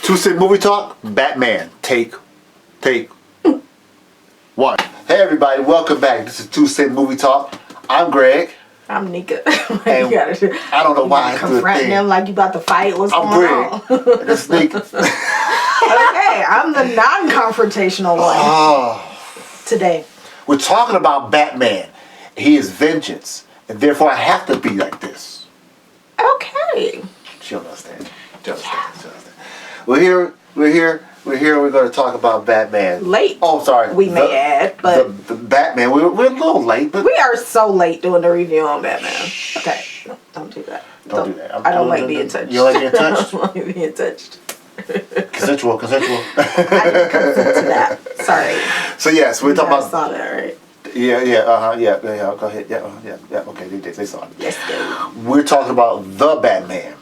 Two Cent Movie Talk, Batman. Take one. Hey everybody, welcome back. This is Two Cent Movie Talk. I'm Greg. I'm Nika. And I don't know why I do a confronting thing. them like you about to fight. What's I'm going on? Greg. This is Nika. Okay, I'm the non-confrontational one today. We're talking about Batman. He is vengeance, and therefore I have to be like this. Okay. She'll understand. She'll understand. We're here. We're going to talk about Batman. Late. Oh, sorry. We may add, but the Batman. We're a little late, but we are so late doing the review on Batman. Okay, no, don't do that. Don't do that. I don't like being touched. You don't like being touched? I don't like being touched. Consensual. I didn't consent to that. Sorry. So yes, we're talking about. Saw that, right? Yeah. Go ahead. Yeah. Okay, they saw it. Yes, go. We're talking about the Batman.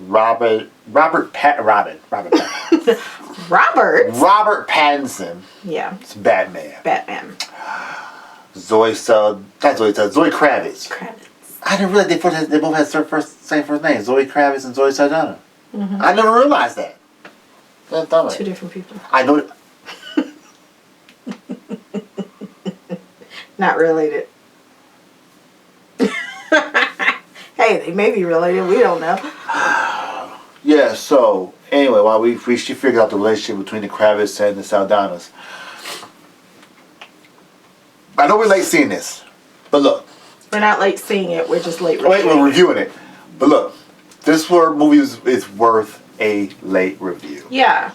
Robert Pattinson. Yeah. It's Batman. Zoe Kravitz. I didn't realize they both had same first name. Zoe Kravitz and Zoe Saldana. Mm-hmm. I never realized that. Two different people. I know. Not related. Hey, they may be related. We don't know. Yeah, so anyway, while she figured out the relationship between the Kravitz and the Saldanas. I know we're late seeing this, but look. We're not late seeing it. We're just late reviewing we're reviewing it. But look, this movie is worth a late review. Yeah.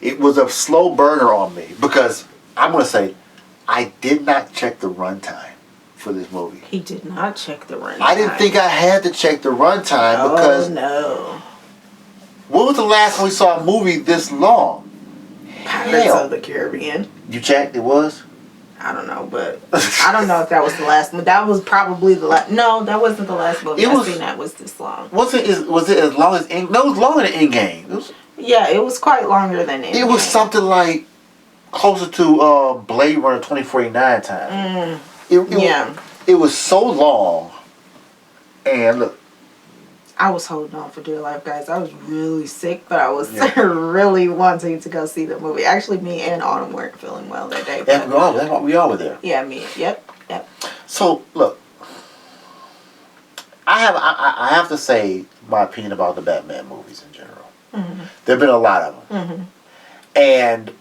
It was a slow burner on me because I'm going to say I did not check the runtime for this movie. He did not check the runtime. I didn't think I had to check the runtime because... Oh, no. When was the last time we saw a movie this long? Pirates of the Caribbean. You checked? It was? I don't know, but I don't know if that was the last one. That was probably the last. No, that wasn't the last movie I've seen that was this long. Was it as long as... No, it was longer than Endgame. Yeah, it was quite longer than Endgame. It was something like closer to Blade Runner 2049 time. It was so long. And look. I was holding on for dear life, guys. I was really sick, but I was really wanting to go see the movie. Actually, me and Autumn weren't feeling well that day. Yeah, we all were there. Yeah, me. Yep. So, look. I have to say my opinion about the Batman movies in general. Mm-hmm. There have been a lot of them. Mm-hmm. And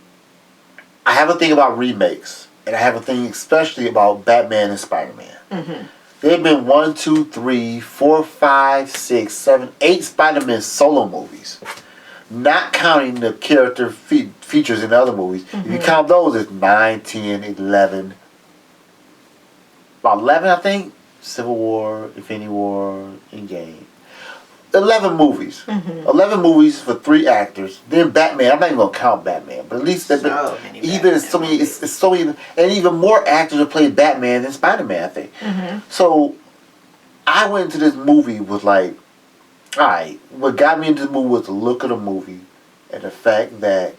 I have a thing about remakes. And I have a thing especially about Batman and Spider-Man. Mm-hmm. There have been 1, 2, 3, 4, 5, 6, 7, 8 Spider-Man solo movies. Not counting the character features in the other movies. Mm-hmm. If you count those, it's 9, 10, 11. About 11, I think. Civil War, Infinity War, Endgame. 11 movies. Mm-hmm. 11 movies for 3 actors. Then Batman. I'm not even going to count Batman. But at least so many, it's so even. And even more actors have played Batman than Spider-Man, I think. Mm-hmm. So I went into this movie with like, alright, what got me into the movie was the look of the movie and the fact that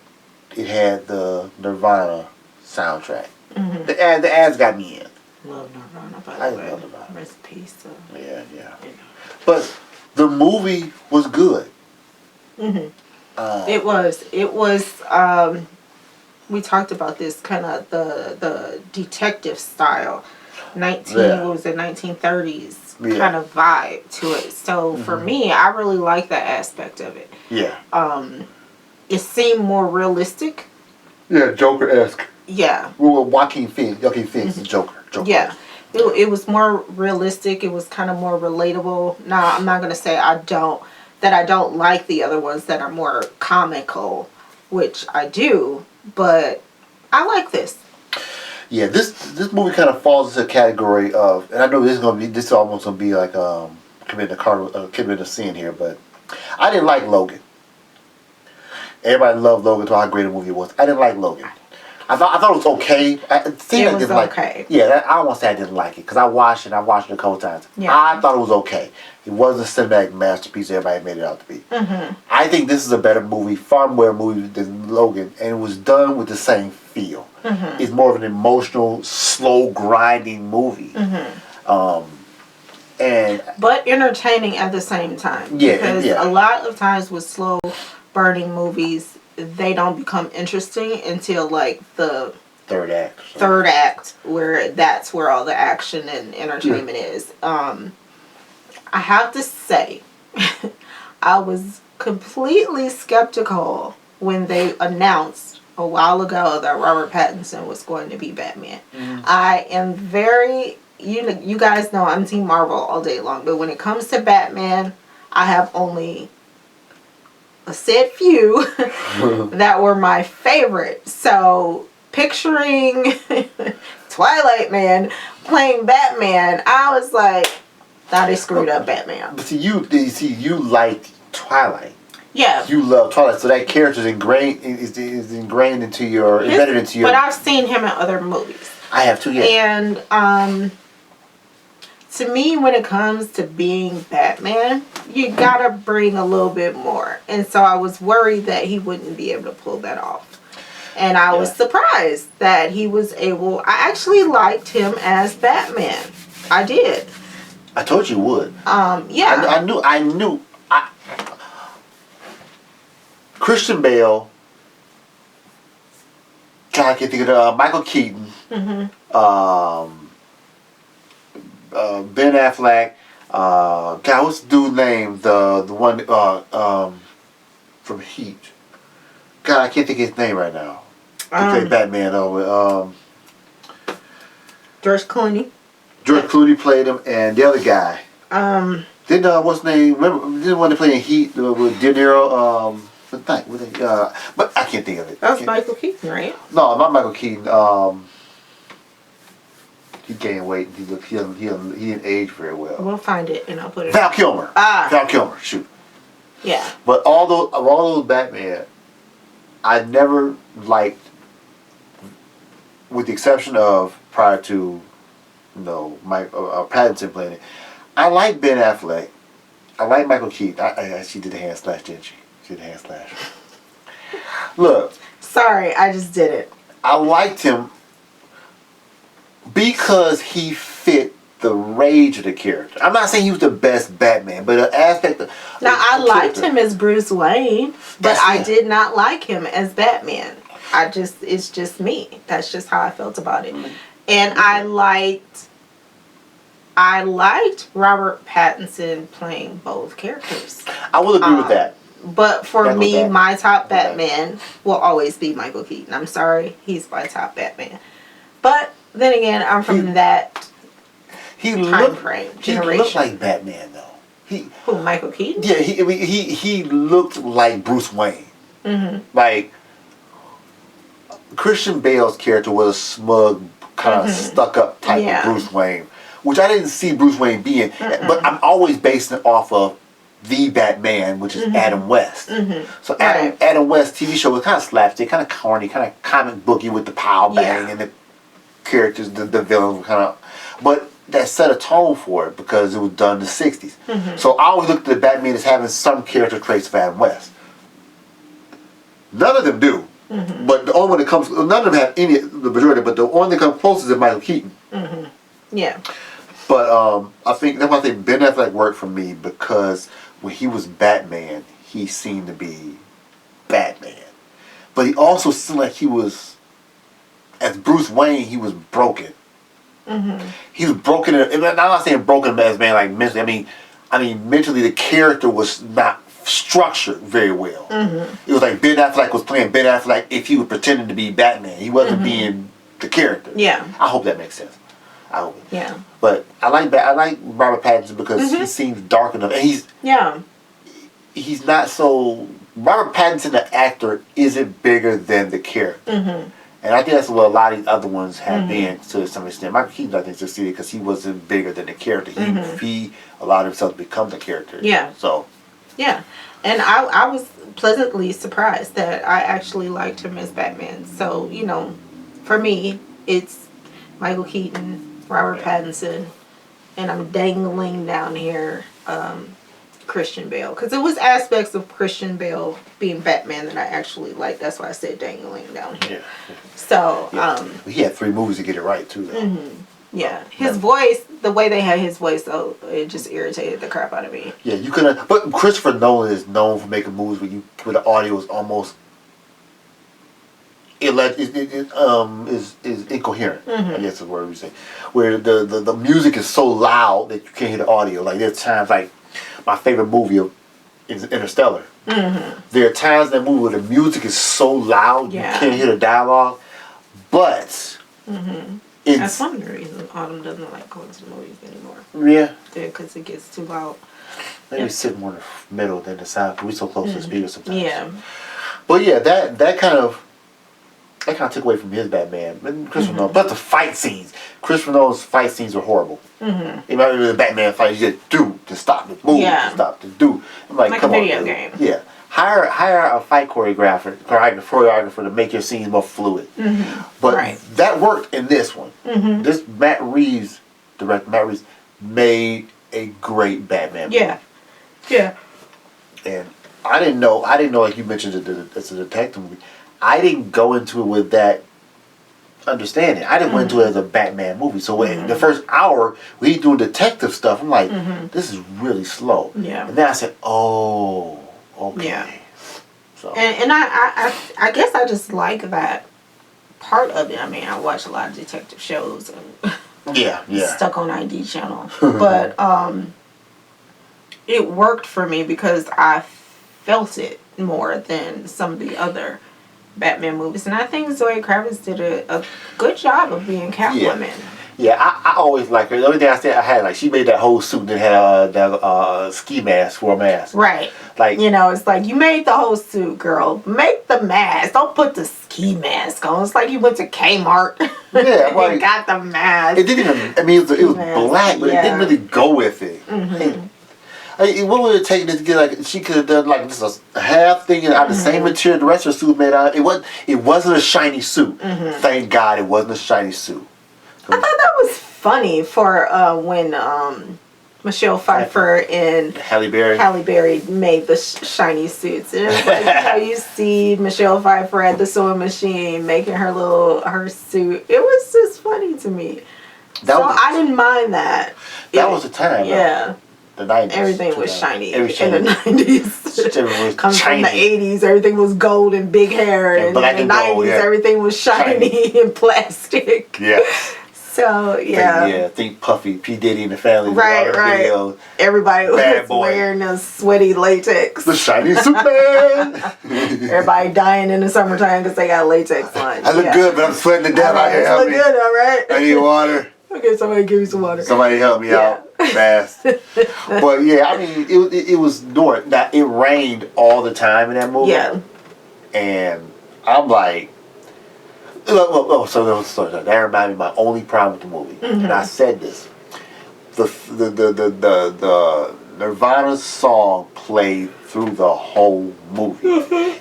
it had the Nirvana soundtrack. Mm-hmm. The ads got me in. Love Nirvana, by the way. Love Nirvana. Rest in peace. Yeah. But the movie was good. Mm-hmm. It was. We talked about this kind of the detective style, 1930s kind of vibe to it. So for me, I really like that aspect of it. Yeah. It seemed more realistic. Yeah, Joker-esque. Yeah. Well, Joaquin Phoenix, Joker. Yeah. It was more realistic. It was kind of more relatable. Now, I'm not going to say I don't like the other ones that are more comical, which I do, but I like this. Yeah, this movie kind of falls into a category of, and I know this is almost going to be like committing a sin here, but I didn't like Logan. Everybody loved Logan, told how great a movie it was. I didn't like Logan. I thought it was okay. It was okay. I don't want to say I didn't like it because I watched it a couple times. Yeah. I thought it was okay. It wasn't a cinematic masterpiece everybody made it out to be. Mm-hmm. I think this is a better movie, far more movie than Logan, and it was done with the same feel. Mm-hmm. It's more of an emotional, slow, grinding movie. Mm-hmm. But entertaining at the same time. Yeah, because a lot of times with slow Burning movies, they don't become interesting until like the third act. Third act, where that's where all the action and entertainment is. I have to say, I was completely skeptical when they announced a while ago that Robert Pattinson was going to be Batman. I am very, you guys know I'm Team Marvel all day long, but when it comes to Batman, I have only a said few that were my favorite. So picturing Twilight Man playing Batman, I was like, nah, they screwed up Batman. But you liked Twilight. Yeah. You love Twilight, so that character is ingrained into your embedded into your. But I've seen him in other movies. I have too, yeah. And to me, when it comes to being Batman, you gotta bring a little bit more. And so I was worried that he wouldn't be able to pull that off. And I was surprised that he was able. I actually liked him as Batman. I did. I told you would. Yeah. I knew. Christian Bale. God, I can't think of Michael Keaton. Ben Affleck. God, what's the dude's name? The one from Heat. God, I can't think of his name right now. He played Batman George Clooney. George Clooney played him, and the other guy. Didn't what's his name? Remember, didn't want to play in Heat with De Niro? But I can't think of it. That was Michael Keaton, right? No, not Michael Keaton. He gained weight. He didn't age very well. We'll find it and I'll put it. Val Kilmer. Val Kilmer. Shoot. Yeah. But of all those Batman, I never liked, with the exception of prior to, Mike Pattinson playing it. I like Ben Affleck. I like Michael Keaton. She did the hand slash, didn't she? She did the hand slash. Look. Sorry, I just did it. I liked him because he fit the rage of the character. I'm not saying he was the best Batman, but an aspect of... Now, I liked him as Bruce Wayne, but I did not like him as Batman. It's just me. That's just how I felt about it. And I liked Robert Pattinson playing both characters. I will agree with that. But for me, my top Batman will always be Michael Keaton. I'm sorry, he's my top Batman. But then again, I'm from that time frame, generation. He looked like Batman, though. Who, Michael Keaton? Yeah, he looked like Bruce Wayne. Mm-hmm. Like, Christian Bale's character was a smug, kind of stuck-up type of Bruce Wayne, which I didn't see Bruce Wayne being. But I'm always basing it off of the Batman, which is Adam West. So Adam West TV show was kind of slapstick, kind of corny, kind of comic booky with the pow bang and the characters, the villains were kind of... But that set a tone for it because it was done in the 60s. So I always looked at the Batman as having some character traits of Adam West. None of them do. But the only one that comes... None of them have any... The majority, but the one that comes closest is Michael Keaton. Yeah. But I think... That's why I think Ben Affleck worked for me because when he was Batman, he seemed to be Batman. But he also seemed like he was... As Bruce Wayne, he was broken. He was broken. I'm not saying broken as man like mentally. I mean mentally the character was not structured very well. It was like Ben Affleck was playing Ben Affleck if he was pretending to be Batman. He wasn't being the character. Yeah. I hope that makes sense. I hope. Yeah. But I like Robert Pattinson because he seems dark enough, and he's not so. Robert Pattinson, the actor, isn't bigger than the character. And I think that's what a lot of these other ones have been to some extent. Michael Keaton, I think, succeeded because he wasn't bigger than the character. He allowed himself to become the character. Yeah. So. Yeah. And I was pleasantly surprised that I actually liked him as Batman. So, for me, it's Michael Keaton, Robert Pattinson, and I'm dangling down here Christian Bale. Because it was aspects of Christian Bale being Batman that I actually liked. That's why I said dangling down here. Yeah. So, he had 3 movies to get it right, too, though. Yeah, his voice, the way they had his voice, though, it just irritated the crap out of me. Yeah, you couldn't. But Christopher Nolan is known for making movies where the audio is almost is incoherent. I guess is the word we say. Where the music is so loud that you can't hear the audio. Like there's times like my favorite movie is Interstellar. There are times in that movie where the music is so loud you can't hear the dialogue, but that's one of the reasons Autumn doesn't like going to the movies anymore. Yeah, because it gets too loud. Maybe sit more in the middle than the sound because we're so close to the speaker sometimes. Yeah, but yeah, that kind of took away from his Batman. Christopher Nolan, but the fight scenes, Christopher Nolan's fight scenes were horrible. You remember the Batman fight? You just do to stop the move, to stop the do. I'm like come a video on, game. Yeah, hire a fight choreographer to make your scenes more fluid. But that worked in this one. This Matt Reeves made a great Batman movie. Yeah. And I didn't know like you mentioned it's a detective movie. I didn't go into it with that understanding. I didn't go into it as a Batman movie. So when the first hour when he's doing detective stuff, I'm like, this is really slow. Yeah. And then I said, oh, okay. Yeah. So And I guess I just like that part of it. I mean, I watch a lot of detective shows and stuck on ID channel. But it worked for me because I felt it more than some of the other Batman movies. And I think Zoe Kravitz did a good job of being Catwoman. Yeah, I always like her. The only thing I said I had, like, she made that whole suit that had that ski mask for a mask. Right. Like, it's like, you made the whole suit, girl. Make the mask. Don't put the ski mask on. It's like you went to Kmart and got the mask. It didn't even, it was black, but it didn't really go with it. What would it take to get, like, she could have done, like, just a half thing out of the same material the rest of the suit made out. It wasn't a shiny suit. Thank God it wasn't a shiny suit. I thought that was funny for when Michelle Pfeiffer and Halle Berry made the shiny suits. And it's like, you see Michelle Pfeiffer at the sewing machine making her suit. It was just funny to me. I didn't mind that. That was the time. Yeah. The 90s. Everything was shiny in the 90s. Everything was Comes from the 80s, everything was gold and big hair. And in the 90s, everything was shiny and plastic. Yeah. So, yeah. Yeah, think Puffy, P. Diddy and the family. Right. Videos. Everybody was wearing a sweaty latex. The shiny suit man. Everybody dying in the summertime because they got latex on. I look good, but I'm sweating to death out here. I look good, all right? I need water. Okay, somebody give me some water. Somebody help me out fast. But yeah, I mean, it was north. Now, it rained all the time in that movie. Yeah. And I'm like, so that reminded me of my only problem with the movie. And I said this. The Nirvana song played through the whole movie.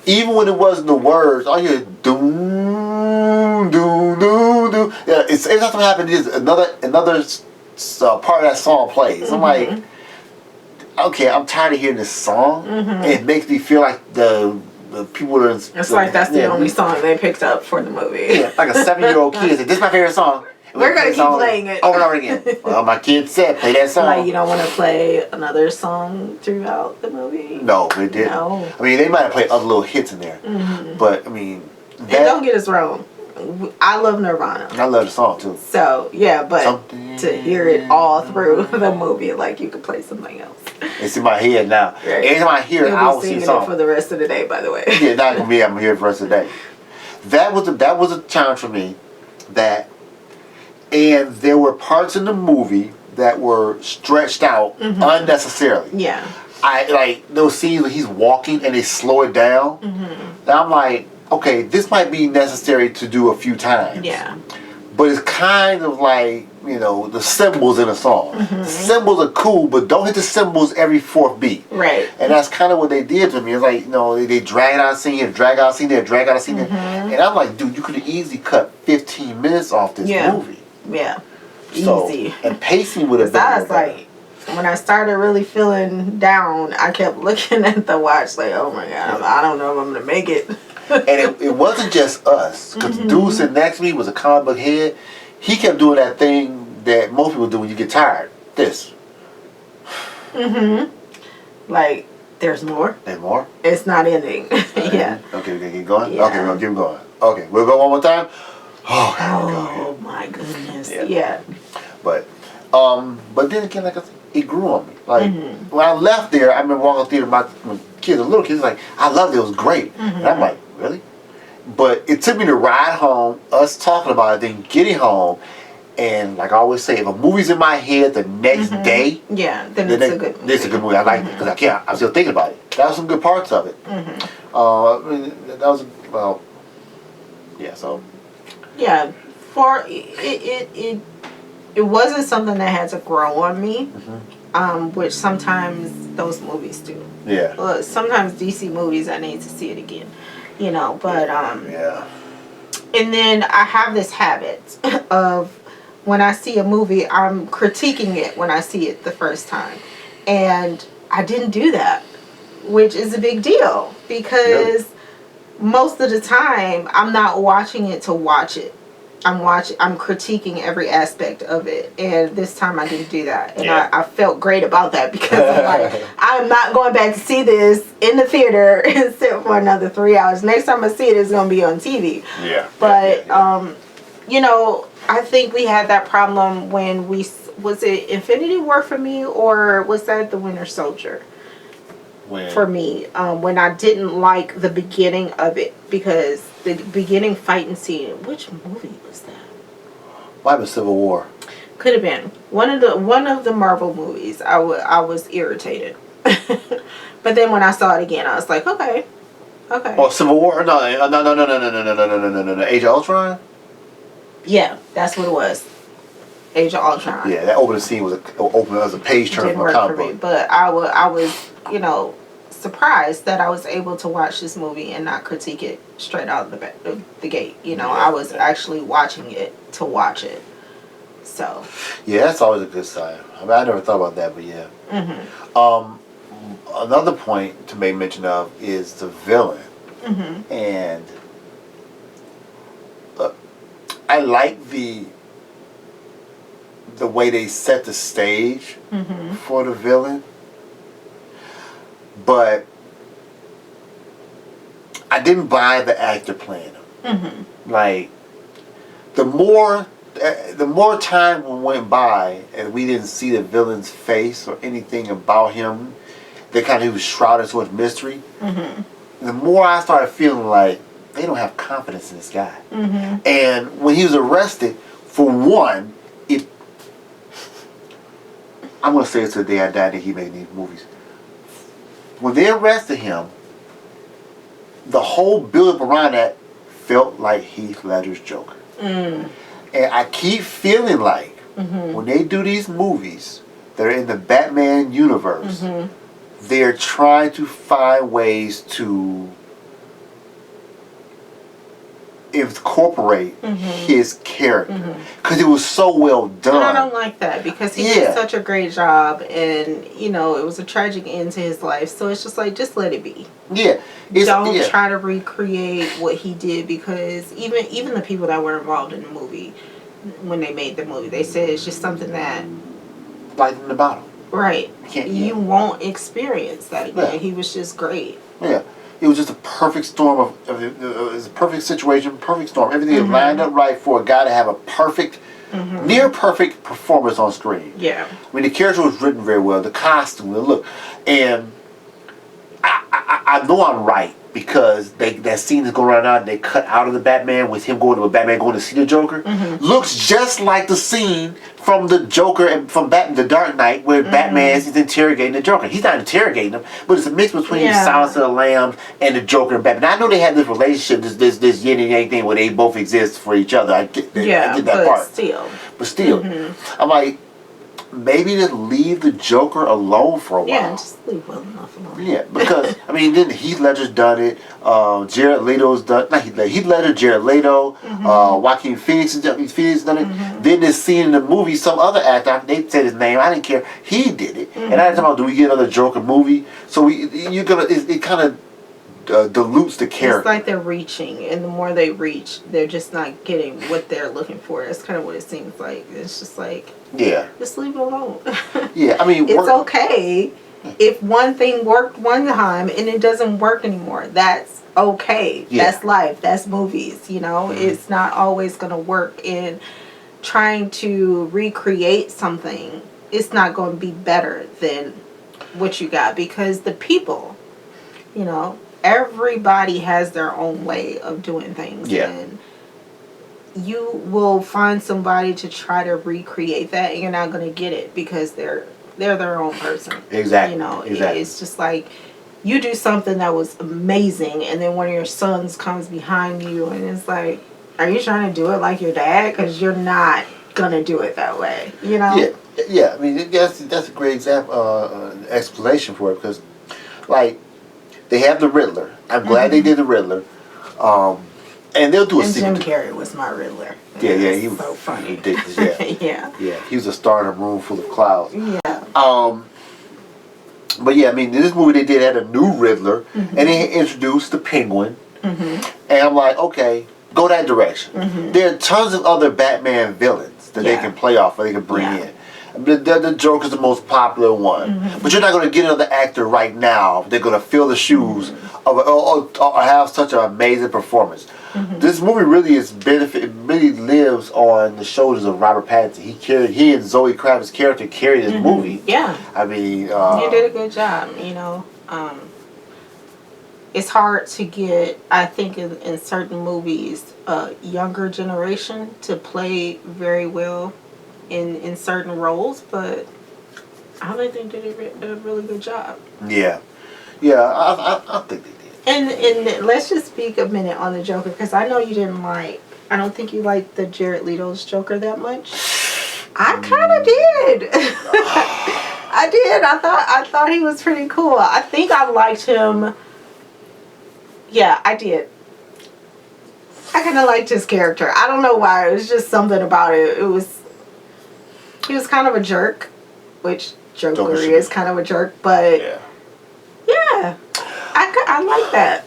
Even when it wasn't the words, all you hear doom, doom, doom, doom. Yeah, every time something happens, another part of that song plays. I'm like, okay, I'm tired of hearing this song. And it makes me feel like the people are... It's like that's the only song they picked up for the movie. Yeah, like a 7-year-old kid said, this is my favorite song. We're going to keep playing it. Over and over again. Well, my kid said, play that song. Like, you don't want to play another song throughout the movie? No, they didn't. No. I mean, they might have played other little hits in there. But, I mean... And don't get us wrong. I love Nirvana. I love the song, too. So, yeah, but to hear it all through the movie, like, you could play something else. It's in my head now. Right. Every time I hear it, I will see the song. It for the rest of the day, by the way. Yeah, not going to be, I'm here for the rest of the day. That was a challenge for me. And there were parts in the movie that were stretched out unnecessarily. Yeah. I like those scenes where he's walking and they slow it down. And I'm like, okay, this might be necessary to do a few times. Yeah. But it's kind of like, the cymbals in a song. The cymbals are cool, but don't hit the cymbals every fourth beat. Right. And that's kind of what they did to me. It's like, they drag out a scene here, drag out a scene there, drag out a scene there. And I'm like, dude, you could have easily cut 15 minutes off this movie. Yeah. So, easy. And pacing would have been I was like, when I started really feeling down, I kept looking at the watch like, oh my God, I don't know if I'm going to make it. And it wasn't just us. Because the dude sitting next to me was a comic book head. He kept doing that thing that most people do when you get tired. This. Like, there's more. There's more? It's not ending. Yeah. Okay, keep going? Yeah. Okay, we'll keep going. Okay, we'll go one more time? Oh, my goodness. Yeah. But then again, like I said, it grew on me. Like, when I left there, I remember walking through my kids, the little kids, like, I loved it, it was great. And I'm like, really? But it took me to ride home, us talking about it, then getting home, and like I always say, if a movie's in my head the next day, then it's a good movie. It's a good movie. I like it because I'm still thinking about it. That was some good parts of it. I mean, that was so. Yeah, for it wasn't something that had to grow on me, which sometimes those movies do. Yeah. Sometimes DC movies, I need to see it again, but yeah. And then I have this habit of, when I see a movie, I'm critiquing it when I see it the first time. And I didn't do that, which is a big deal, because most of the time I'm not watching it to watch it. I'm critiquing every aspect of it. And this time I didn't do that. And I felt great about that, because I'm like, I'm not going back to see this in the theater and sit for another 3 hours. Next time I see it, it's going to be on TV. Yeah. But, I think we had that problem when was it Infinity War for me, or was that The Winter Soldier? For me, when I didn't like the beginning of it, because the beginning fighting scene, which movie was that? Might have been Civil War. Could have been one of the Marvel movies. I was irritated, but then when I saw it again, I was like, okay. Oh, Civil War? No. Age of Ultron. Yeah, that's what it was. Age of Ultron. Yeah, that opening scene was a page turn from a comic book. But I was surprised that I was able to watch this movie and not critique it straight out of the gate. I was actually watching it to watch it. So. Yeah, that's always a good sign. I mean, I never thought about that, but yeah. Another point to make mention of is the villain, and I like the way they set the stage for the villain, but I didn't buy the actor playing him. Like, the more time went by and we didn't see the villain's face or anything about him, that kind of he was shrouded so much mystery, the more I started feeling like they don't have confidence in this guy. And when he was arrested, for one, I'm going to say it's the day I died that he made these movies. When they arrested him, the whole build-up around that felt like Heath Ledger's Joker. And I keep feeling like when they do these movies that are in the Batman universe, they're trying to find ways to incorporate his character, because it was so well done. And I don't like that, because he did such a great job, and it was a tragic end to his life, so it's just like, just let it be. Don't try to recreate what he did, because even the people that were involved in the movie, when they made the movie, they said it's just something that lightning the bottle. Right. You won't experience that again. He was just great. It was just a perfect storm it was a perfect situation, perfect storm. Everything lined up right for a guy to have a perfect, near perfect performance on screen. I mean, the character was written very well, the costume, the look, and I know I'm right, because that scene is going around now and they cut out of the Batman with him going to see the Joker. Looks just like the scene from the Joker and from Batman The Dark Knight, where Batman is interrogating the Joker. He's not interrogating him, but it's a mix between Silence of the Lambs and the Joker and Batman. I know they have this relationship, this yin and yang thing where they both exist for each other. I get that part. But still, I'm like, maybe just leave the Joker alone for a while. Yeah, just leave well enough alone. Yeah, because I mean, then Heath Ledger's done it. Jared Leto's done. Not Heath Ledger, Jared Leto, Joaquin Phoenix has done it. Then this scene in the movie, some other actor, they said his name, I didn't care. He did it, and I was talking about, do we get another Joker movie? So it kind of dilutes the character. It's like they're reaching, and the more they reach, they're just not getting what they're looking for. That's kind of what it seems like. It's just like, yeah, just leave it alone. yeah. I mean, it's okay if one thing worked one time and it doesn't work anymore. That's okay. Yeah. That's life. That's movies. You know, it's not always gonna work. In trying to recreate something, it's not going to be better than what you got, because the people, you know, everybody has their own way of doing things. Yeah. And you will find somebody to try to recreate that, and you're not going to get it, because they're their own person. Exactly. You know, exactly. It's just like you do something that was amazing, and then one of your sons comes behind you, and it's like, are you trying to do it like your dad? Because you're not going to do it that way, you know? Yeah, yeah. I mean, that's a great example, explanation for it, because, like, they have the Riddler. I'm glad they did the Riddler. And they'll do a And sequel. Jim Carrey was my Riddler. Yeah, he was so funny. ridiculous. Yeah, Yeah. yeah. He was a star in a room full of clouds. Yeah. But yeah, I mean, in this movie they did had a new Riddler, and they introduced the Penguin, and I'm like, okay, go that direction. There are tons of other Batman villains that they can play off, or they can bring in. The Joker's the most popular one, but you're not going to get another actor right now. They're going to fill the shoes of or have such an amazing performance. This movie really really lives on the shoulders of Robert Pattinson. He and Zoe Kravitz's character carried this movie. Yeah. I mean, you did a good job. You know, it's hard to get, I think, in certain movies, a younger generation to play very well in certain roles, but I think they did a really good job. Yeah, I think they did. And let's just speak a minute on the Joker, because I know you didn't like. I don't think you liked the Jared Leto's Joker that much. I kind of did. I did. I thought he was pretty cool. I think I liked him. Yeah, I did. I kind of liked his character. I don't know why. It was just something about it. He was kind of a jerk, which Joker is kind of a jerk, but yeah, I like that.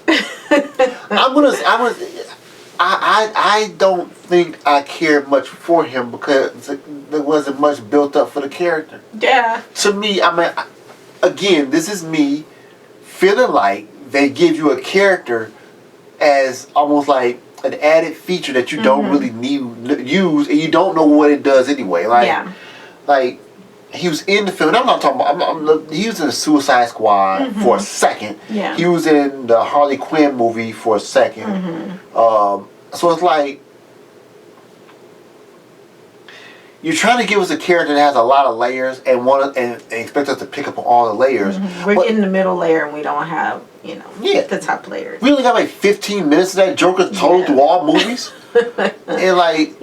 I don't think I cared much for him because there wasn't much built up for the character. Yeah. To me, I mean, again, this is me feeling like they give you a character as almost like an added feature that you don't really use, and you don't know what it does anyway. Like he was in the film, and I'm not talking about. He was in the Suicide Squad for a second. Yeah. He was in the Harley Quinn movie for a second. So it's like you're trying to give us a character that has a lot of layers and expect us to pick up on all the layers. We're in the middle layer, and we don't have the top layers. We only got like 15 minutes of that Joker told through all movies, and like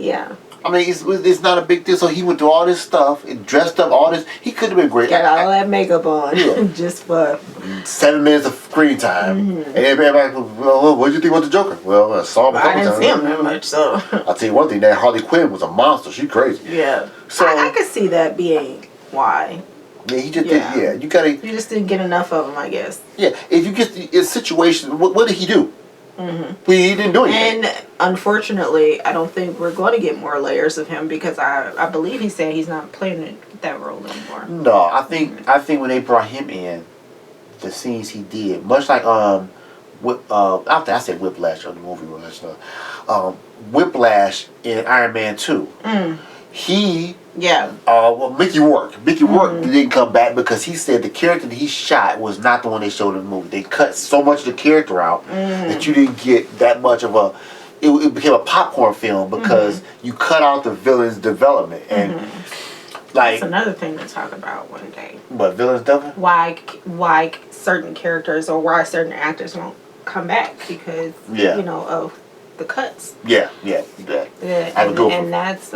I mean, it's not a big deal. So he went through all this stuff and dressed up all this. He could have been great. Got all that makeup on just for 7 minutes of screen time. And everybody, well, what did you think about the Joker? Well, I saw him a couple I didn't times. see him that much, so. I'll tell you one thing, that Harley Quinn was a monster. She crazy. Yeah. So I could see that being why. Yeah, he just did. You gotta. You just didn't get enough of him, I guess. Yeah, if you get in situation, what did he do? He didn't do anything. And unfortunately, I don't think we're going to get more layers of him, because I believe he said he's not playing that role anymore. No, I think when they brought him in, the scenes he did, much like I said Whiplash on the movie Whiplash. Whiplash in Iron Man 2. He Mickey Rourke didn't come back because he said the character that he shot was not the one they showed in the movie. They cut so much of the character out that you didn't get that much of a. It became a popcorn film because you cut out the villain's development, and like that's another thing to talk about one day. What villain's development? Why certain characters or why certain actors won't come back because of the cuts. Yeah. And that's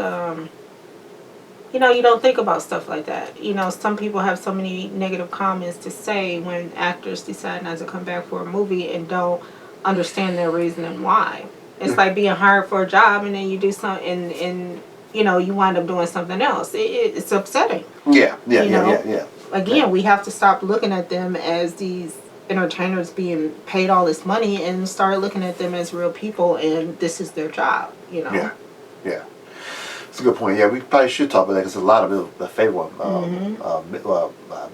you don't think about stuff like that. Some people have so many negative comments to say when actors decide not to come back for a movie and don't understand their reasoning why. It's like being hired for a job and then you do something and you wind up doing something else. It's upsetting. Yeah. Again, we have to stop looking at them as these entertainers being paid all this money and start looking at them as real people, and this is their job, you know. Yeah, yeah. It's a good point. Yeah, we probably should talk about that because a lot of it, the favorite one,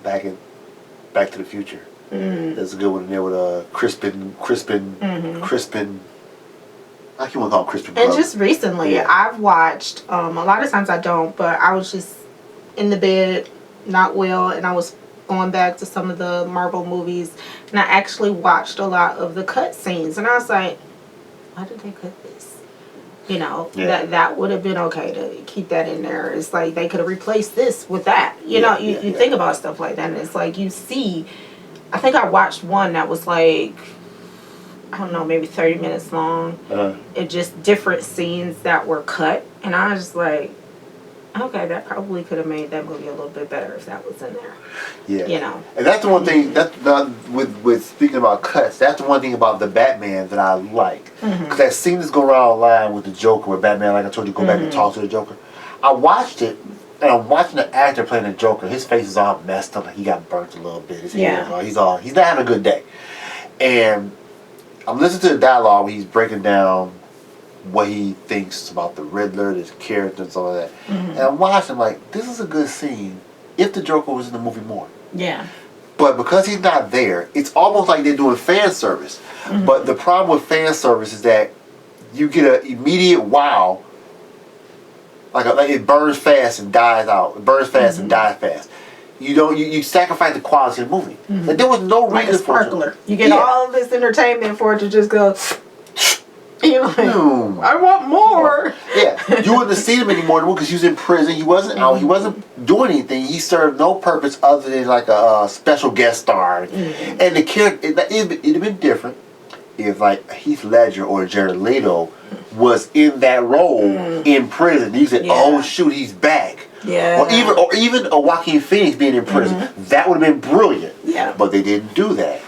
Back to the Future. There's a good one in there with Crispin. I can't want to call him Crispin. And just recently, I've watched, a lot of times I don't, but I was just in the bed, not well, and I was going back to some of the Marvel movies, and I actually watched a lot of the cut scenes, and I was like, why did they cut this? You know, that would have been okay to keep that in there. It's like they could have replaced this with that. You know, you think about stuff like that, and it's like you see, I think I watched one that was like, I don't know, maybe 30 minutes long. It just different scenes that were cut, and I was just like, okay, that probably could have made that movie a little bit better if that was in there. Yeah. You know. And that's the one thing, with speaking about cuts, that's the one thing about the Batman that I like. Because that scene that's going around online with the Joker, where Batman, like I told you, go back and talk to the Joker. I watched it, and I'm watching the actor playing the Joker. His face is all messed up, like he got burnt a little bit. His hair is all, he's not having a good day. And I'm listening to the dialogue where he's breaking down what he thinks about the Riddler, his character, and some of that. And I'm watching, like, this is a good scene if the Joker was in the movie more. Yeah. But because he's not there, it's almost like they're doing fan service. But the problem with fan service is that you get an immediate wow. Like it burns fast and dies out. It burns fast and dies fast. You don't. You sacrifice the quality of the movie. Like, there was no reason like a sparkler. For it. You get all of this entertainment for it to just go. You're like, I want more. Yeah, you wouldn't have seen him anymore because he was in prison. He wasn't out. He wasn't doing anything. He served no purpose other than like a special guest star. And the character, it'd have been different if like Heath Ledger or Jared Leto was in that role in prison. You said, "Oh shoot, he's back." Yeah. Or even a Joaquin Phoenix being in prison. That would have been brilliant. Yeah. But they didn't do that.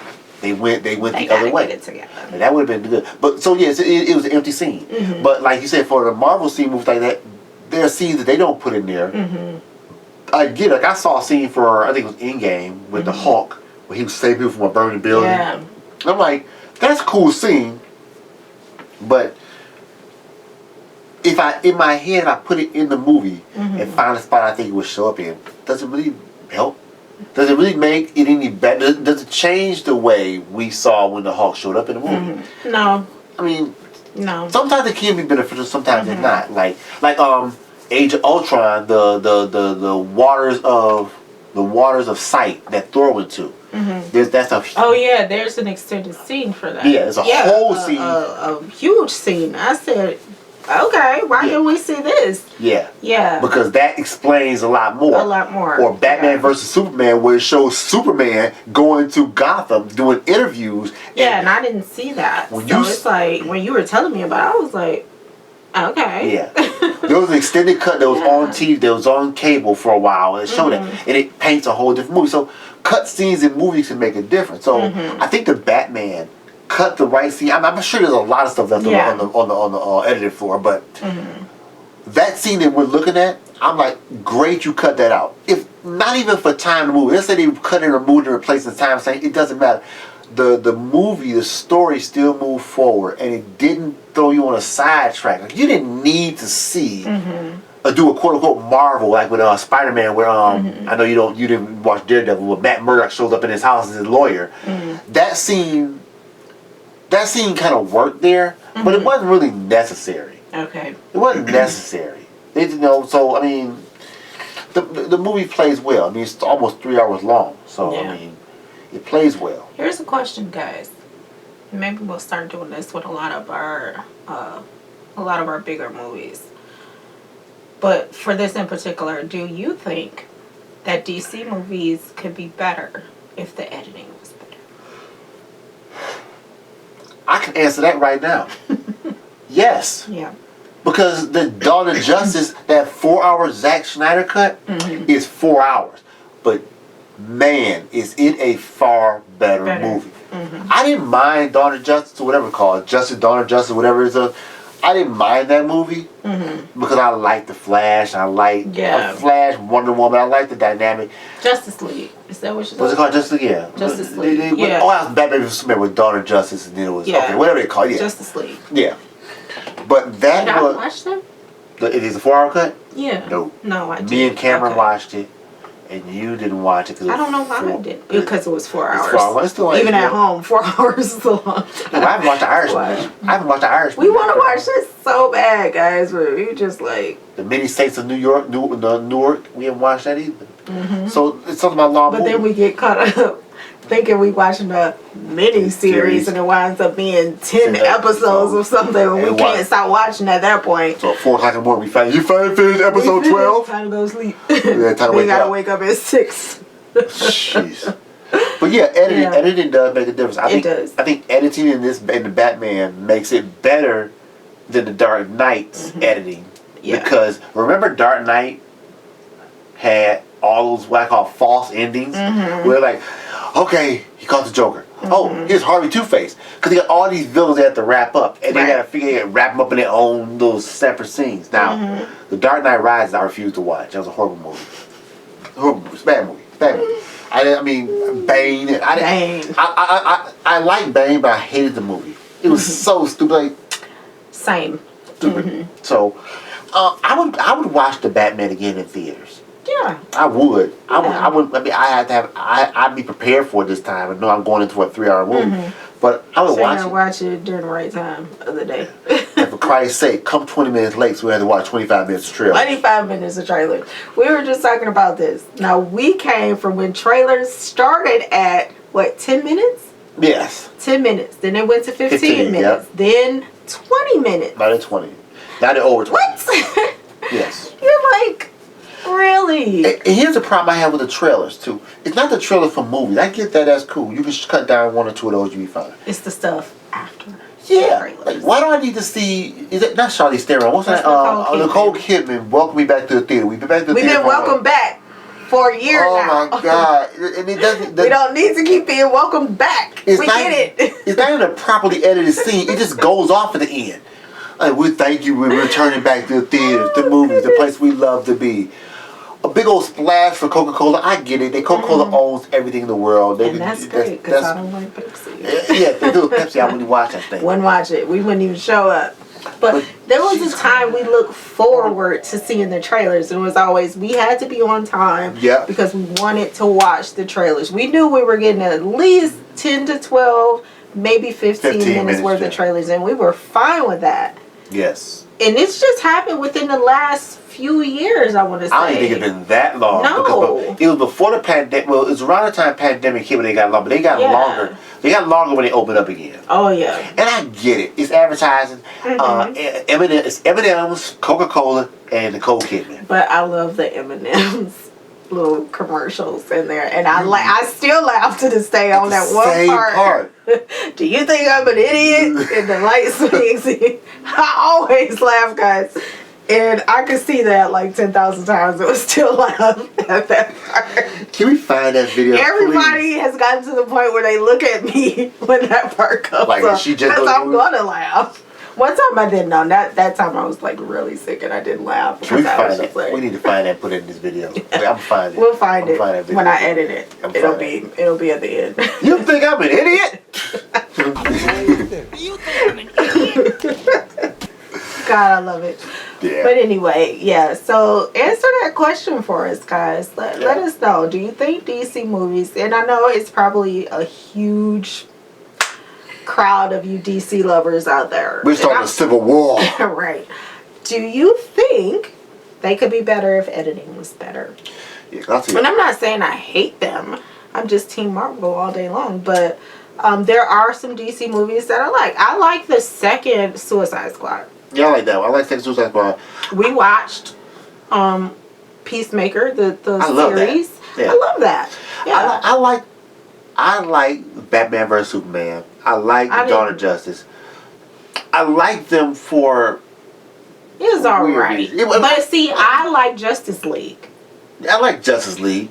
They went the other way. Get it together. And that would have been good. But so yes, it was an empty scene. But like you said, for the Marvel scene movies like that, there are scenes that they don't put in there. I get it. Like I saw a scene for, I think it was Endgame with the Hulk where he was saving people from a burning building. Yeah. I'm like, that's a cool scene. But if in my head I put it in the movie and find a spot I think it would show up in, does it really help? Does it really make it any better? Does it change the way we saw when the Hulk showed up in the movie? No. I mean, no. Sometimes it can be beneficial, sometimes it's not. Like Age of Ultron, the waters of sight that Thor went to. There's an extended scene for that. Yeah, it's a whole scene. A huge scene. I said, okay, why didn't we see this? Yeah. Yeah. Because that explains a lot more. A lot more. Or Batman versus Superman, where it shows Superman going to Gotham doing interviews. Yeah, and I didn't see that. It's like, when you were telling me about it, I was like, okay. Yeah. There was an extended cut that was on TV, that was on cable for a while, and it showed that. And it paints a whole different movie. So cut scenes in movies can make a difference. So I think the Batman cut the right scene. I'm sure there's a lot of stuff left on the edited floor, but that scene that we're looking at, I'm like, great, you cut that out. If not even for time to move, let's say they cut and removed and replaced the time, saying it doesn't matter. The movie, the story still moved forward, and it didn't throw you on a sidetrack. Like, you didn't need to see do a quote unquote Marvel like with Spider-Man, where I know you didn't watch Daredevil, where Matt Murdock shows up in his house as his lawyer. That scene kind of worked there, but it wasn't really necessary. Okay. It wasn't necessary. So I mean, the movie plays well. I mean, it's almost 3 hours long, so I mean, it plays well. Here's a question, guys. Maybe we'll start doing this with a lot of our bigger movies. But for this in particular, do you think that DC movies could be better if the editing was better? I can answer that right now. Yes. Yeah. Because the Dawn of Justice, that 4-hour Zack Snyder cut, is 4 hours. But man, is it a far better movie. I didn't mind Dawn of Justice or whatever it's called, Dawn of Justice, whatever it is. I didn't mind that movie because I like the Flash. I like Flash, Wonder Woman. I like the dynamic. Justice League. Is that what you're What's it called? Justice League? Yeah. Justice League. Yeah. Oh, I was Batman vs Superman with Dawn of Justice, and then it was okay, whatever they call it. Yeah. Justice League. Yeah. But that Did was. I watch them? It is a 4-hour cut? Yeah. No, I did. Me and Cameron watched it, and you didn't watch it. I don't know why I did. Because it was 4 hours. It's 4 hours. It's still Even at home, 4 hours is a long time. No, I haven't watched the Irishman. I haven't watched the Irishman. We want to watch this so bad, guys, but we just like... The Many States of New York, Newark, we haven't watched that either. So it's something about long But then we get caught up thinking we watching a mini series and it winds up being 10 episodes or something and we can't stop watching at that point. So at 4 o'clock in the morning we finished episode 12? Time to go sleep. Yeah, time to we gotta wake up at 6. Jeez. But yeah, editing does make a difference. I think editing in the Batman makes it better than the Dark Knight's editing. Yeah. Because remember Dark Knight had all those what I call false endings where like, okay, he caught the Joker. Oh, here's Harvey Two-Face. Because they got all these villains they have to wrap up. And they got to figure out wrap them up in their own little separate scenes. Now, The Dark Knight Rises I refused to watch. That was a horrible movie. Horrible movie. It's a bad movie. Bad movie. I mean, Bane. I like Bane, but I hated the movie. It was so stupid. Like, same. Stupid. So, I would watch the Batman again in theaters. Yeah. I would. I would. I mean, I had to have. I'd be prepared for it this time. I know I'm going into a 3-hour movie, but I would watch it during the right time of the day. And for Christ's sake, come 20 minutes late, so we had to watch 25 minutes of trailer. 25 minutes of trailer. We were just talking about this. Now we came from when trailers started at what 10 minutes? Yes. 10 minutes. Then it went to 15 minutes. Yep. Then 20 minutes. Not at 20. Not at over 20. What? Yes. You're like. Really? And here's the problem I have with the trailers too. It's not the trailer for movies. I get that, that's cool. You can cut down 1 or 2 of those, you'll be fine. It's the stuff after. Yeah. Like, why do I need to see? Is it not Charlize Theron? What's that? Nicole Kidman. Welcome me back to the theater. We've been back to the theater. We've been welcome back for a year now. Oh my God! And it doesn't. We don't need to keep being welcomed back. We get it. It's not even a properly edited scene. It just goes off at the end. Like, we thank you. We're returning back to the theaters, the movies, the place we love to be. A big old splash for Coca-Cola. I get it. Coca-Cola owns everything in the world. And that's great because I don't like Pepsi. Yeah, if they do Pepsi, I wouldn't watch that thing. Wouldn't watch it. We wouldn't even show up. But there was a time we looked forward to seeing the trailers. It was always, we had to be on time because we wanted to watch the trailers. We knew we were getting at least 10 to 12, maybe 15 minutes worth of trailers, and we were fine with that. Yes. And it's just happened within the last few years, I want to say. I don't think it's been that long. No. Because it was before the pandemic. Well, it was around the time pandemic hit when they got long. But they got longer. They got longer when they opened up again. Oh, yeah. And I get it. It's advertising. It's M&M's, Coca-Cola, and Nicole Kidman. But I love the M&M's little commercials in there. And I still laugh to this day on that one part. Do you think I'm an idiot? And the light swings. I always laugh, guys. And I could see that like 10,000 times. It was still laugh at that part. Can we find that video? Everybody has gotten to the point where they look at me when that part comes like, up. She just I'm gonna laugh. One time I didn't know. That time I was like really sick and I didn't laugh. Can we find that? Like, we need to find that and put it in this video. I'm finding it. We'll find it when I edit it. It'll be at the end. You think I'm an idiot? You think I'm an idiot? God, I love it. Yeah. But anyway, yeah. So answer that question for us, guys. Let us know. Do you think DC movies? And I know it's probably a huge crowd of you DC lovers out there. We're starting a civil war. Right. Do you think they could be better if editing was better? Yeah, that's it. And I'm not saying I hate them. I'm just Team Marvel all day long. But there are some DC movies that I like. I like the second Suicide Squad. Yeah, I like that one. I like second Suicide Squad. We watched Peacemaker, the series. Yeah. I love that. Yeah. I like Batman vs Superman. I like Dawn of Justice. I like them for. It was alright. But see, I like Justice League. I like Justice League.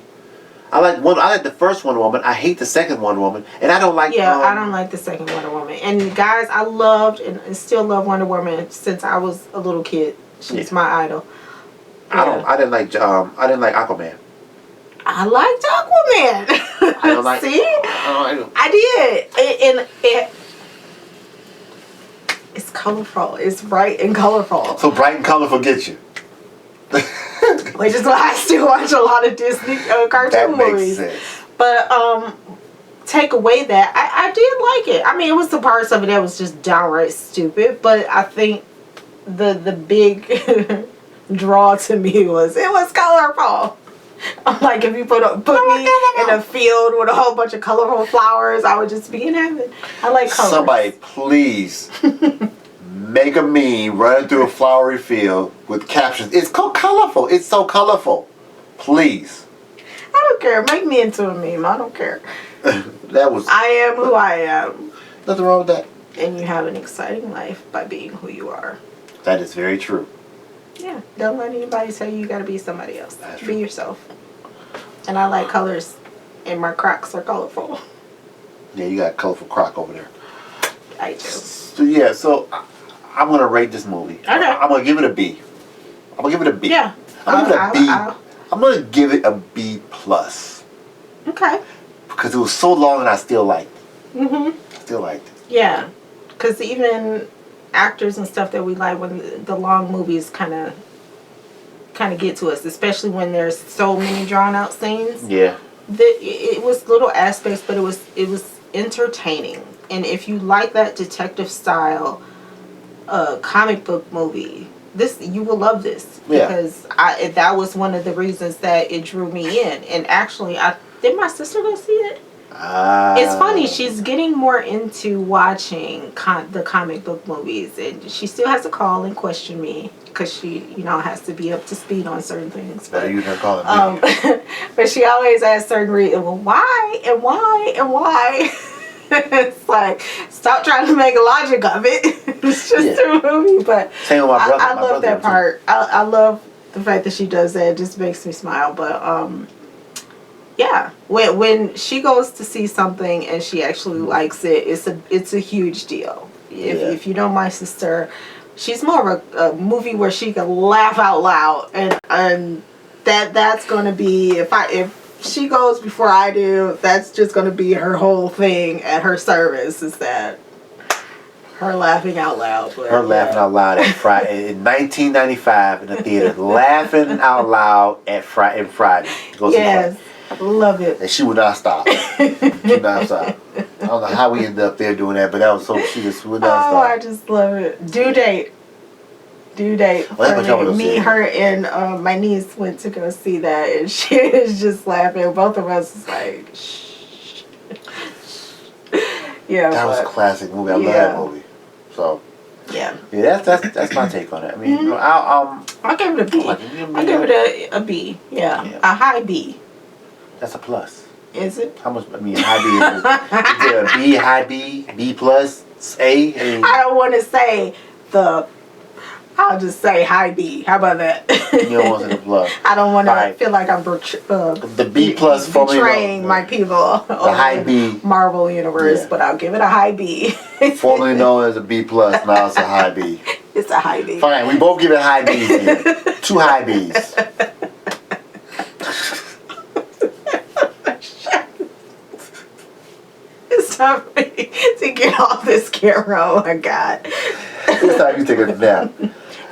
I like the first Wonder Woman. I hate the second Wonder Woman, and I don't like. Yeah, I don't like the second Wonder Woman. And guys, I loved and still love Wonder Woman since I was a little kid. She's my idol. Yeah. I didn't like Aquaman. I liked Aquaman. I don't like. See, I I did. It's colorful. It's bright and colorful. So bright and colorful gets you. Which is why I still watch a lot of Disney cartoon That makes movies. sense. But take away that I did like it. I mean, it was the parts of it that was just downright stupid. But I think the big draw to me was it was colorful. I'm like, if you put me in a field with a whole bunch of colorful flowers, I would just be in heaven. I like colors. Somebody please make a meme running through a flowery field with captions. It's so colorful. It's so colorful. Please. I don't care. Make me into a meme. I don't care. That was. I am who I am. Nothing wrong with that. And you have an exciting life by being who you are. That is very true. Yeah. Don't let anybody tell you gotta be somebody else. That's Be true. yourself. And I like colors. And my Crocs are colorful. Yeah, you got a colorful crock over there. I do. So yeah, I'm gonna rate this movie. Okay. I'm gonna give it a B. I'm gonna give it a B. Yeah. I'm gonna give it a B. I'll- I'm gonna give it a B plus Okay. because it was so long and I still liked it. Mhm. Still liked it. Yeah. Because even actors and stuff that we like, when the long movies kind of get to us, especially when there's so many drawn out scenes. Yeah. It was little aspects, but it was entertaining. And if you like that detective style comic book movie, you will love this. Yeah. Because that was one of the reasons that it drew me in. And actually, did my sister go see it? It's funny, she's getting more into watching the comic book movies, and she still has to call and question me because she, has to be up to speed on certain things. Better But, use her calling me. but she always asks certain reasons, well, why and why and why? It's like, stop trying to make a logic of it. It's just a movie. But Same with my brother. I My love brother that too. part. I love the fact that she does that. It just makes me smile. But yeah, when she goes to see something and she actually likes it, it's a huge deal. If you know my sister, she's more of a movie where she can laugh out loud, and that's gonna be if she goes before I do, that's just gonna be her whole thing at her service, is that her laughing out loud. But, Her laughing out loud at Friday in 1995 in the theater, laughing out loud at Friday. Go see Yes, love it. and she would not stop. She would not stop. I don't know how we ended up there doing that, but that was so she just would not Oh, I stop. just love it. Due date. that's what y'all wanna Me, see. her, and my niece went to go see that, and she was just laughing. Both of us was like, shh. Yeah, That was a but, classic movie. I love yeah. that movie. So yeah. yeah, that's my take on it. I mean, I'll give it a B. I'll give I'll give it a B. Yeah. Yeah. A high B. that's a plus. Is it? How much? I mean, high B is there a B, high B, B plus, A? I mean, I don't want to say I'll just say high B. How about that? you don't want to say the plus. I don't want to Alright. feel like I'm The B plus formally betraying known, my people. the high B, Marvel universe, Yeah. but I'll give it a high B. formerly known as a B plus. Now it's a high B. It's a high B. Fine, we both give it high B's here. 2 high B's. It's time for me to get off this camera. Oh my god. This time you take a nap.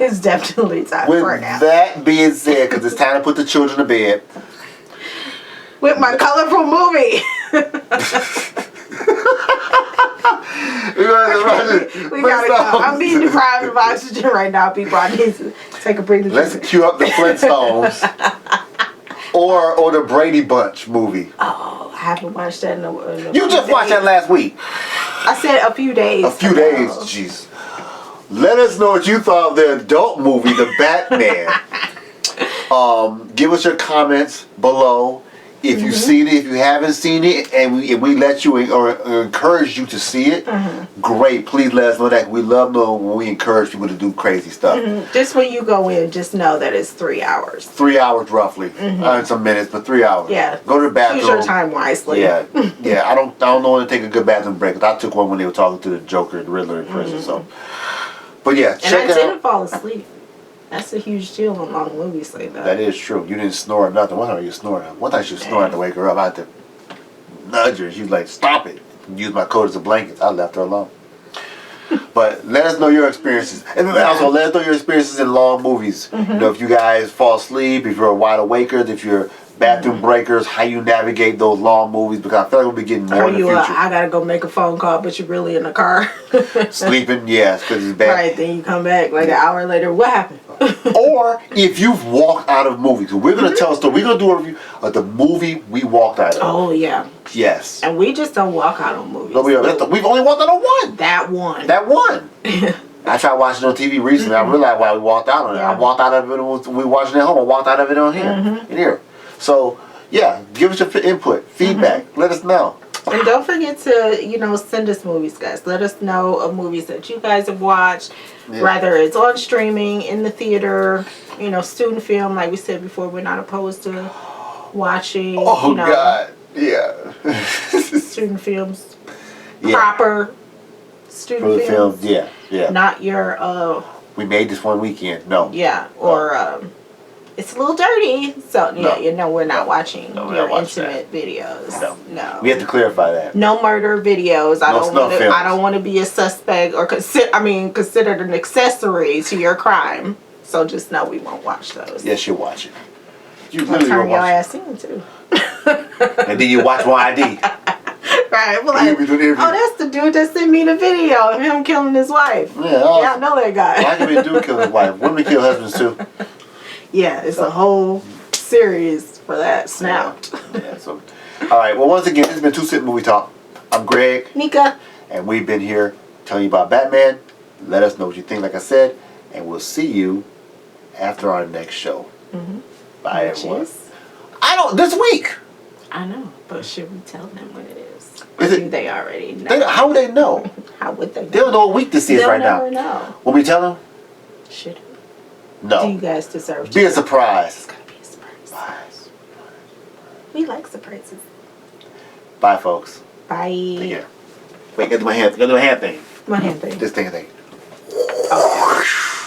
It's definitely time With for a nap. that being said, because it's time to put the children to bed. With my colorful movie. We gotta go. I'm being deprived of oxygen right now, people. I need to take a breather. Let's cue up the Flintstones. or the Brady Bunch movie. Oh, I haven't watched that in a You just watched that last week. I said a few days. A few days, jeez. Let us know what you thought of the adult movie, The Batman. Give us your comments below. If you've seen it, if you haven't seen it, and we let you or encourage you to see it, great. Please let us know that. We love knowing when we encourage people to do crazy stuff. Just when you go in, just know that it's 3 hours. 3 hours roughly, some minutes, but 3 hours. Yeah. Go to the bathroom. Use your time wisely. Yeah, yeah. I don't know when to take a good bathroom break. 'Cause I took one when they were talking to the Joker and Riddler in prison. So, but yeah, And check I it didn't out. fall asleep. That's a huge deal in long movies like that. That is true. You didn't snore or nothing. One time you snored. One time she was snoring to wake her up. I had to nudge her. She was like, "Stop it!" Use my coat as a blanket. I left her alone. But let us know your experiences, and also let us know your experiences in long movies. You know, if you guys fall asleep, if you're wide awakers, if you're bathroom breakers, how you navigate those long movies, because I feel like we'll be getting more Or in the you, future. I gotta go make a phone call, but you're really in the car. Sleeping, yes, because it's bad. Right, then you come back like an hour later. What happened? Or if you've walked out of movies, so we're gonna tell a story. We're gonna do a review of the movie we walked out of. Oh yeah, Yes. and we just don't walk out on movies. No, we've only walked out on one. That one. That one. I tried watching it on TV recently. I realized why we walked out on it. Yeah. I walked out of it when we watching it at home. I walked out of it on here. In here. So yeah, give us your input, feedback. Let us know. And don't forget to, send us movies, guys. Let us know of movies that you guys have watched, whether it's on streaming, in the theater, student film. Like we said before, we're not opposed to watching, Oh God, yeah. student films, Yeah. proper For student the films. film, yeah. Not your, We made this one weekend. No. or it's a little dirty. So, No. we're not watching No, we're your not watching intimate videos. No. We have to clarify that. No murder videos. No snuff films. I don't want to be a suspect or considered an accessory to your crime. So just know we won't watch those. Yes, you watch it. You I'll literally turn your watch ass in too. it. And then you watch one ID. Right. We're You like, be doing the interview. oh, that's the dude that sent me the video of him killing his wife. Yeah, I know that guy. Why can we do kill his wife? Women kill husbands too. Yeah, it's a whole series for that. Snapped. Yeah, so, all right. Well, once again, this has been Two Cent Movie Talk. I'm Greg, Nika. and we've been here telling you about Batman. Let us know what you think, like I said, and we'll see you after our next show. Bye, everyone. This week. I know, but should we tell them what it is? Is I it- think they already know. How would they know? How would they know? They don't know what week this is They'll right never now. know. When we tell them? Should we? Do No. you guys deserve to? Be a surprise. It's gonna be a surprise. Bye. We like surprises. Bye, folks. Bye. Take care. Wait, gotta do my hand thing. My hand thing. This thing.